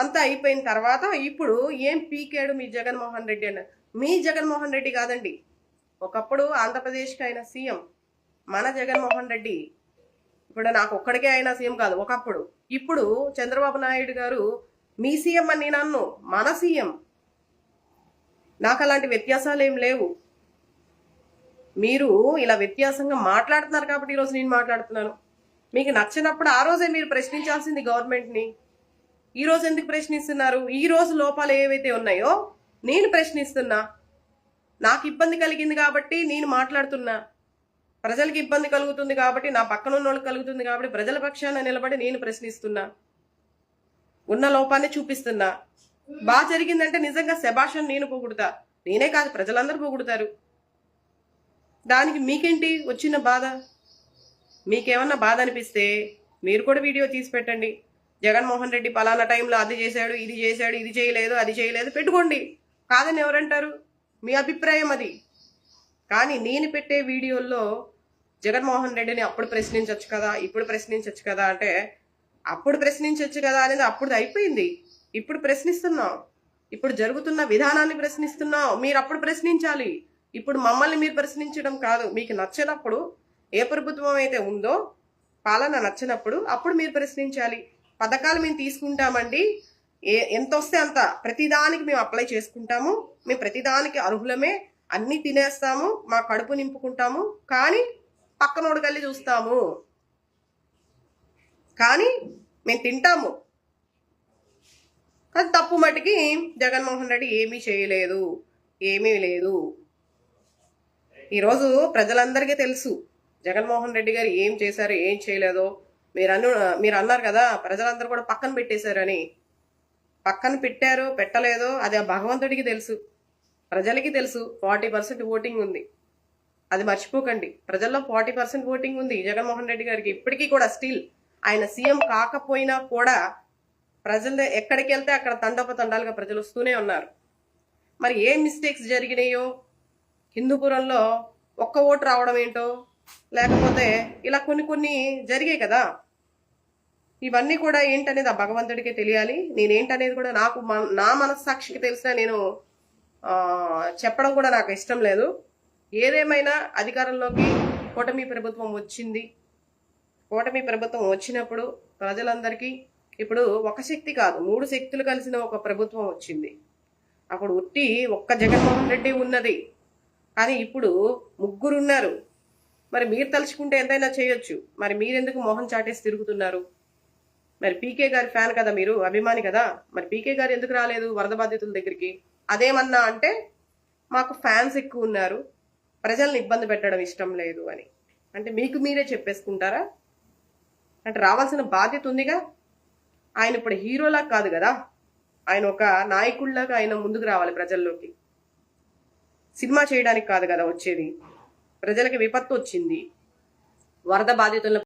అంతా అయిపోయిన తర్వాత ఇప్పుడు ఏం పీకాడు మీ జగన్మోహన్ రెడ్డి అన్న. మీ జగన్మోహన్ రెడ్డి కాదండి, ఒకప్పుడు ఆంధ్రప్రదేశ్కి ఆయన సీఎం మన జగన్మోహన్ రెడ్డి. ఇప్పుడు నాకు ఒక్కడికే ఆయన సీఎం కాదు ఒకప్పుడు. ఇప్పుడు చంద్రబాబు నాయుడు గారు మీ సీఎం అని నేను అన్ను, మన సీఎం. నాకు అలాంటి వ్యత్యాసాలు ఏం లేవు. మీరు ఇలా వ్యత్యాసంగా మాట్లాడుతున్నారు కాబట్టి ఈరోజు నేను మాట్లాడుతున్నాను. మీకు నచ్చినప్పుడు ఆ రోజే మీరు ప్రశ్నించాల్సింది గవర్నమెంట్ని. ఈ రోజు ఎందుకు ప్రశ్నిస్తున్నారు? ఈ రోజు లోపాలు ఏవైతే ఉన్నాయో నేను ప్రశ్నిస్తున్నా. నాకు ఇబ్బంది కలిగింది కాబట్టి నేను మాట్లాడుతున్నా. ప్రజలకు ఇబ్బంది కలుగుతుంది కాబట్టి, నా పక్కన ఉన్న వాళ్ళకి కలుగుతుంది కాబట్టి ప్రజల పక్షాన నిలబడి నేను ప్రశ్నిస్తున్నా. ఉన్న లోపాన్ని చూపిస్తున్నా. బాగా జరిగిందంటే నిజంగా శభాషని నేను పొగుడుతా. నేనే కాదు, ప్రజలందరూ పొగుడుతారు. దానికి మీకేంటి వచ్చిన బాధ? మీకేమన్నా బాధ అనిపిస్తే మీరు కూడా వీడియో తీసి పెట్టండి. జగన్మోహన్ రెడ్డి పలానా టైంలో అది చేశాడు, ఇది చేశాడు, ఇది చేయలేదు, అది చేయలేదు పెట్టుకోండి. కాదని ఎవరంటారు? మీ అభిప్రాయం అది. కానీ నేను పెట్టే వీడియోల్లో జగన్మోహన్ రెడ్డిని అప్పుడు ప్రశ్నించవచ్చు కదా, ఇప్పుడు ప్రశ్నించవచ్చు కదా అంటే, అప్పుడు ప్రశ్నించవచ్చు కదా అనేది అప్పుడు అయిపోయింది. ఇప్పుడు ప్రశ్నిస్తున్నాం. ఇప్పుడు జరుగుతున్న విధానాన్ని ప్రశ్నిస్తున్నాం. మీరు అప్పుడు ప్రశ్నించాలి. ఇప్పుడు మమ్మల్ని మీరు ప్రశ్నించడం కాదు. మీకు నచ్చినప్పుడు, ఏ ప్రభుత్వం అయితే ఉందో పాలన నచ్చినప్పుడు అప్పుడు మీరు ప్రశ్నించాలి. పథకాలు మేము తీసుకుంటామండి, ఎంత వస్తే అంత ప్రతిదానికి మేము అప్లై చేసుకుంటాము, మేము ప్రతిదానికి అర్హులమే, అన్నీ తినేస్తాము, మా కడుపు నింపుకుంటాము, కానీ పక్కనోడు కల్లి చూస్తాము, కానీ మేము తింటాము. కానీ తప్పు మటుకి జగన్మోహన్ రెడ్డి ఏమీ చేయలేదు, ఏమీ లేదు. ఈరోజు ప్రజలందరికీ తెలుసు జగన్మోహన్ రెడ్డి గారు ఏం చేశారో ఏం చేయలేదో. మీరు అన్నారు కదా ప్రజలందరూ కూడా పక్కన పెట్టేశారని. పక్కన పెట్టారో పెట్టలేదో అది ఆ భగవంతుడికి తెలుసు, ప్రజలకి తెలుసు. 40% ఓటింగ్ ఉంది, అది మర్చిపోకండి. ప్రజల్లో 40% ఓటింగ్ ఉంది జగన్మోహన్ రెడ్డి గారికి. ఇప్పటికీ కూడా స్టిల్ ఆయన సీఎం కాకపోయినా కూడా ప్రజలు ఎక్కడికి వెళ్తే అక్కడ తండోపతండాలుగా ప్రజలు వస్తూనే ఉన్నారు. మరి ఏం మిస్టేక్స్ జరిగినాయో, హిందూపురంలో ఒక్క ఓటు రావడం ఏంటో, లేకపోతే ఇలా కొన్ని జరిగాయి కదా. ఇవన్నీ కూడా ఏంటనేది ఆ భగవంతుడికే తెలియాలి. నేనేంటనేది కూడా నాకు నా మనస్సాక్షికి తెలిసినా నేను చెప్పడం కూడా నాకు ఇష్టం లేదు. ఏదేమైనా అధికారంలోకి కూటమి ప్రభుత్వం వచ్చింది. కూటమి ప్రభుత్వం వచ్చినప్పుడు ప్రజలందరికీ ఇప్పుడు ఒక శక్తి కాదు 3 శక్తులు కలిసిన ఒక ప్రభుత్వం వచ్చింది. అప్పుడు ఉట్టి ఒక్క జగన్మోహన్ రెడ్డి ఉన్నది, కానీ ఇప్పుడు 3 ఉన్నారు. మరి మీరు తలుచుకుంటే ఎంతైనా చేయొచ్చు. మరి మీరెందుకు మోహన్ చాటేసి తిరుగుతున్నారు? మరి పీకే గారి ఫ్యాన్ కదా మీరు, అభిమాని కదా. మరి పీకే గారు ఎందుకు రాలేదు వరద బాధితుల దగ్గరికి? అదేమన్నా అంటే మాకు ఫ్యాన్స్ ఎక్కువ ఉన్నారు, ప్రజల్ని ఇబ్బంది పెట్టడం ఇష్టం లేదు అని. అంటే మీకు మీరే చెప్పేసుకుంటారా? అంటే రావాల్సిన బాధ్యత ఉందిగా. ఆయన ఇప్పుడు హీరోలా కాదు కదా, ఆయన ఒక నాయకుల్లాగా ఆయన ముందుకు రావాలి ప్రజల్లోకి. సినిమా చేయడానికి కాదు కదా వచ్చేది. ప్రజలకి విపత్తు వచ్చింది, వరద బాధితులను